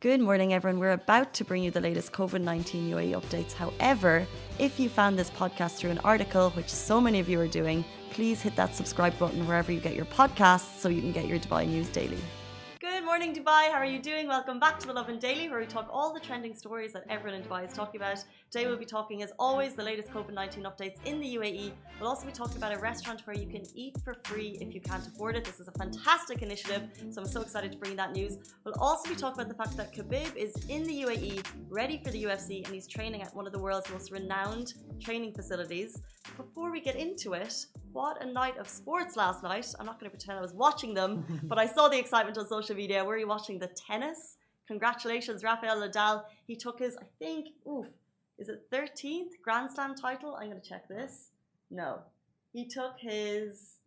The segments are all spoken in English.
Good morning, everyone. We're about to bring you the latest COVID-19 UAE updates. However, if you found this podcast through an article, which so many of you are doing, please hit that subscribe button wherever you get your podcasts so you can get your Dubai news daily. Good morning, Dubai. How are you doing? Welcome back to the Lovin Daily, where we talk all the trending stories that everyone in Dubai is talking about. Today we'll be talking, as always, the latest COVID-19 updates in the UAE. We'll also be talking about a restaurant where you can eat for free if you can't afford it. This is a fantastic initiative, so I'm so excited to bring that news. We'll also be talking about the fact that Khabib is in the UAE, ready for the UFC, and he's training at one of the world's most renowned training facilities. Before we get into it, what a night of sports last night. I'm not going to pretend I was watching them, but I saw the excitement on social media. Were you watching the tennis? Congratulations, Rafael Nadal. He took his, I think, is it 13th Grand Slam title? I'm going to check this. No. He scored his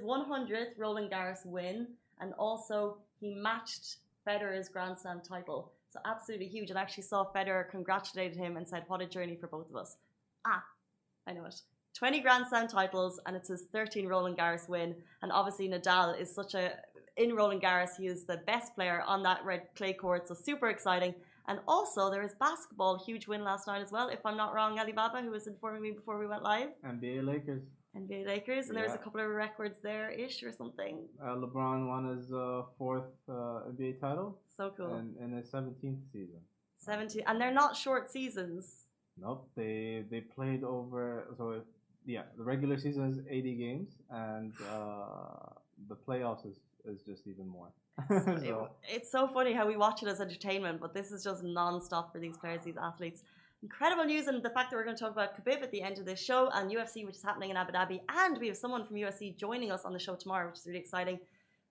100th Roland Garros win, and also he matched Federer's Grand Slam title. So absolutely huge. And I actually saw Federer congratulated him and said, what a journey for both of us. I know it. 20 Grand Slam titles, and it's his 13th Roland Garros win. And obviously Nadal is in Roland Garros, he is the best player on that red clay court, so super exciting. And also there is basketball, huge win last night as well, if I'm not wrong, Alibaba, who was informing me before we went live. NBA Lakers, and there's a couple of records there-ish or something. LeBron won his fourth NBA title. So cool. In his 17th season. 17, and they're not short seasons. Nope, they played over, the regular season is 80 games, and the playoffs is just even more. It's so funny how we watch it as entertainment, but this is just non-stop for these players, these athletes. Incredible news, and the fact that we're going to talk about Khabib at the end of this show, and UFC, which is happening in Abu Dhabi, and we have someone from UFC joining us on the show tomorrow, which is really exciting.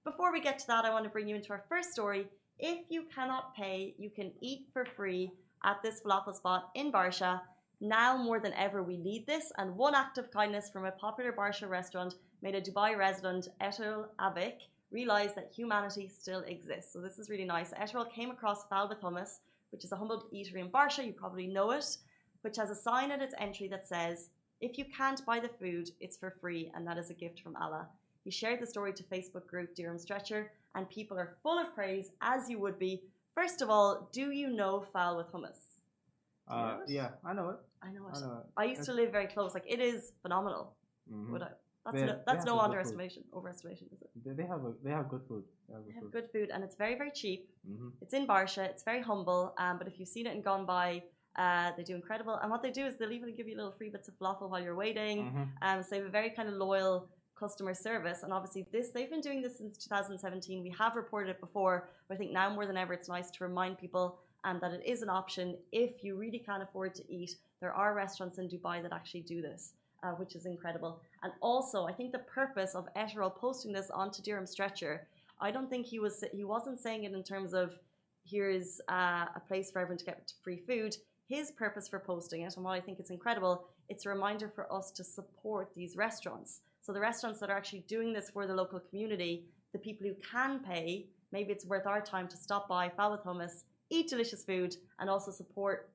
Before we get to that, I want to bring you into our first story. If you cannot pay, you can eat for free at this falafel spot in Barsha. Now more than ever, we need this, and one act of kindness from a popular Barsha restaurant made a Dubai resident, Etel Avik, realize that humanity still exists. So this is really nice. Etel came across Fal with Hummus, which is a humble eatery in Barsha, you probably know it, which has a sign at its entry that says, if you can't buy the food, it's for free, and that is a gift from Allah. He shared the story to Facebook group Durham Stretcher, and people are full of praise, as you would be. First of all, do you know Fal with Hummus? Yeah, I know it. I know it. I used to live very close. Like, it is phenomenal. Mm-hmm. That's no overestimation, is it? They have good food. They have good food, and it's very, very cheap. Mm-hmm. It's in Barsha. It's very humble. But if you've seen it and gone by, they do incredible. And what they do is they'll even give you little free bits of falafel while you're waiting. So they have a very kind of loyal customer service, and obviously they've been doing this since 2017. We have reported it before, but I think now more than ever it's nice to remind people that it is an option if you really can't afford to eat. There are restaurants in Dubai that actually do this, which is incredible. And also, I think the purpose of Eterol posting this onto Durham Stretcher, I don't think he wasn't saying it in terms of here's a place for everyone to get free food. His purpose for posting it, and why I think it's incredible, it's a reminder for us to support these restaurants. So the restaurants that are actually doing this for the local community, the people who can pay, maybe it's worth our time to stop by Fal with Hummus, eat delicious food, and also support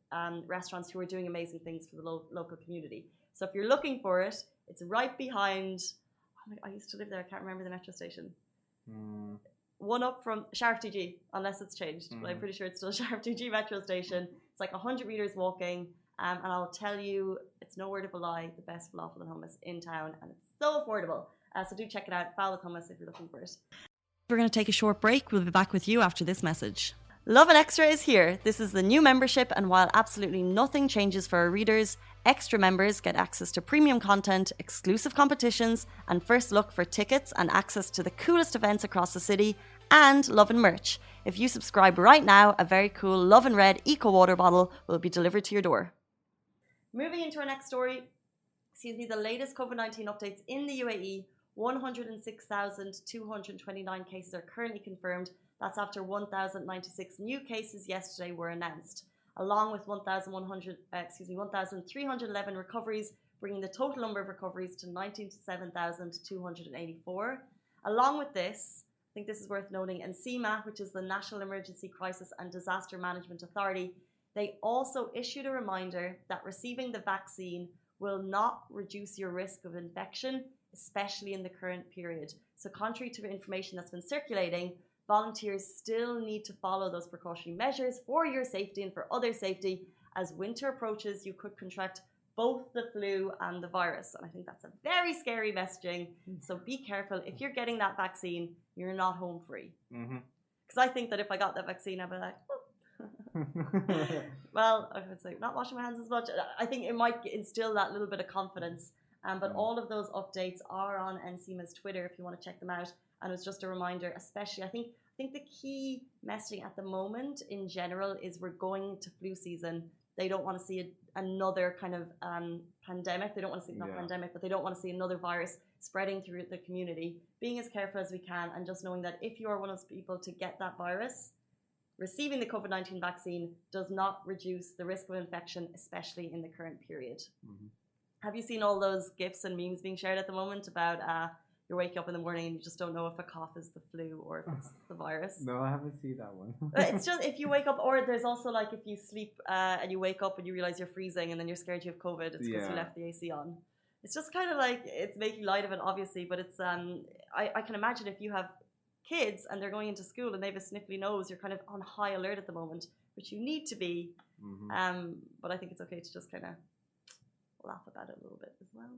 restaurants who are doing amazing things for the local community. So if you're looking for it, it's right behind, I used to live there, I can't remember the metro station. One up from Sharif TG, unless it's changed, but I'm pretty sure it's still Sharif TG metro station. It's like 100 meters walking, and I'll tell you, it's no word of a lie, the best falafel and hummus in town, and it's so affordable. So do check it out, Fal with Hummus, if you're looking for it. We're going to take a short break. We'll be back with you after this message. Lovin Extra is here. This is the new membership, and while absolutely nothing changes for our readers, extra members get access to premium content, exclusive competitions, and first look for tickets and access to the coolest events across the city, and Lovin merch. If you subscribe right now, a very cool Lovin Red Eco Water bottle will be delivered to your door. Moving into our next story, the latest COVID-19 updates in the UAE. 106,229 cases are currently confirmed. That's after 1,096 new cases yesterday were announced, along with 1,311 recoveries, bringing the total number of recoveries to 97,284. Along with this, I think this is worth noting, and NCEMA, which is the National Emergency Crisis and Disaster Management Authority, they also issued a reminder that receiving the vaccine will not reduce your risk of infection, especially in the current period. So contrary to information that's been circulating, volunteers still need to follow those precautionary measures for your safety and for others' safety. As winter approaches, you could contract both the flu and the virus. And I think that's a very scary messaging. So be careful. If you're getting that vaccine, you're not home free. Because I think that if I got that vaccine, I'd be like, oh. Well, I would say not washing my hands as much. I think it might instill that little bit of confidence. But all of those updates are on NCMA's Twitter if you want to check them out. And it's just a reminder, especially, I think the key messaging at the moment in general is we're going to flu season. They don't want to see another kind of pandemic. They don't want to see, not pandemic, but they don't want to see another virus spreading through the community. Being as careful as we can and just knowing that if you are one of those people to get that virus, receiving the COVID-19 vaccine does not reduce the risk of infection, especially in the current period. Have you seen all those GIFs and memes being shared at the moment about you're waking up in the morning and you just don't know if a cough is the flu or if it's the virus? No, I haven't seen that one. It's just if you wake up, or there's also like if you sleep and you wake up and you realize you're freezing and then you're scared you have COVID, it's because you left the AC on. It's just kind of like, it's making light of it, obviously, but it's I can imagine if you have kids and they're going into school and they have a sniffly nose, you're kind of on high alert at the moment, which you need to be. But I think it's okay to just kind of laugh about it a little bit as well.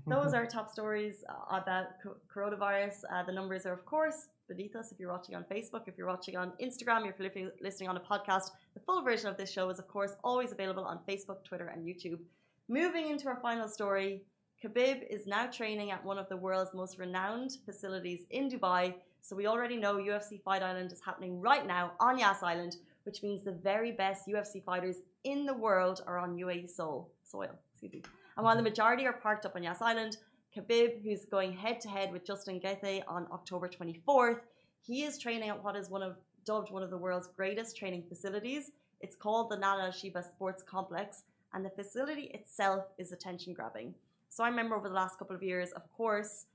Those are top stories about coronavirus. The numbers are, of course, beneath us if you're watching on Facebook, if you're watching on Instagram, if you're listening on a podcast. The full version of this show is, of course, always available on Facebook, Twitter, and YouTube. Moving into our final story, Khabib is now training at one of the world's most renowned facilities in Dubai. So we already know UFC Fight Island is happening right now on Yas Island, which means the very best UFC fighters in the world are on UAE soil. And while the majority are parked up on Yas Island, Khabib, who's going head-to-head with Justin Gaethje on October 24th, he is training at what is dubbed one of the world's greatest training facilities. It's called the Nal Al-Shiba Sports Complex, and the facility itself is attention-grabbing. So I remember over the last couple of years, of course,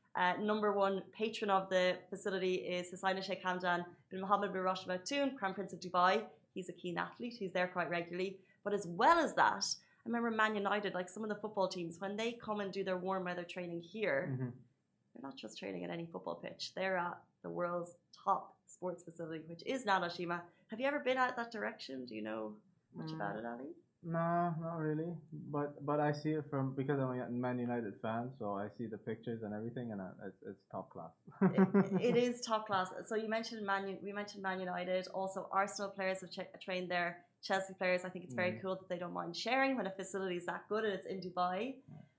number one patron of the facility is His Highness Sheikh Hamdan bin Mohammed bin Rashid Al Maktoum, Crown Prince of Dubai. He's a keen athlete. He's there quite regularly. But as well as that, I remember Man United, like some of the football teams, when they come and do their warm weather training here, they're not just training at any football pitch. They're at the world's top sports facility, which is Nal Al-Shiba. Have you ever been out that direction? Do you know much about it, Ali? No, not really. But I see it because I'm a Man United fan, so I see the pictures and everything, and it's top class. It is top class. So we mentioned Man United. Also, Arsenal players have trained there. Chelsea players, I think it's very cool that they don't mind sharing when a facility is that good and it's in Dubai.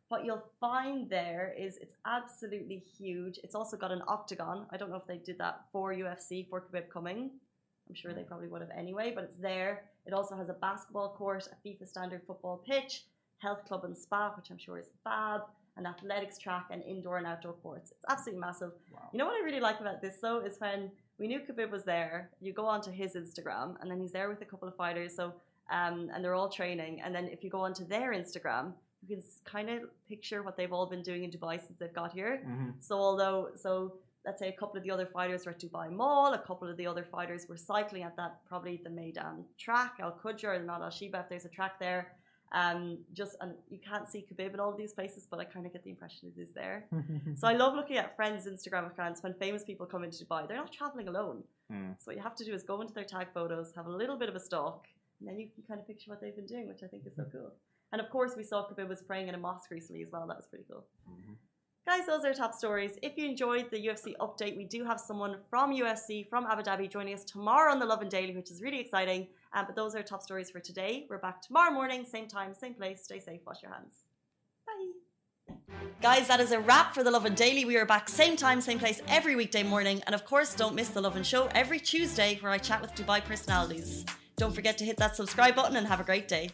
What you'll find there is it's absolutely huge. It's also got an octagon. I don't know if they did that for UFC, for Khabib coming. I'm sure they probably would have anyway, but it's there. It also has a basketball court, a FIFA standard football pitch, health club and spa, which I'm sure is fab, an athletics track, and indoor and outdoor courts. It's absolutely massive. Wow. You know what I really like about this though is when we knew Khabib was there, you go onto his Instagram and then he's there with a couple of fighters. So and they're all training. And then if you go onto their Instagram, you can kind of picture what they've all been doing in Dubai since they've got here. So let's say a couple of the other fighters were at Dubai Mall, a couple of the other fighters were cycling at that, probably the Maidan track, Al Qudra, and Nal Al-Shiba, if there's a track there. And you can't see Khabib in all of these places, but I kind of get the impression it is there. So I love looking at friends' Instagram accounts when famous people come into Dubai. They're not traveling alone. So what you have to do is go into their tag photos, have a little bit of a stalk, and then you can kind of picture what they've been doing, which I think is so cool. And of course, we saw Khabib was praying in a mosque recently as well. That was pretty cool. Guys, those are top stories. If you enjoyed the UFC update, we do have someone from UFC, from Abu Dhabi, joining us tomorrow on the Lovin Daily, which is really exciting. But those are top stories for today. We're back tomorrow morning, same time, same place. Stay safe, wash your hands. Bye. Guys, that is a wrap for the Lovin Daily. We are back same time, same place every weekday morning. And of course, don't miss the Lovin Show every Tuesday where I chat with Dubai personalities. Don't forget to hit that subscribe button and have a great day.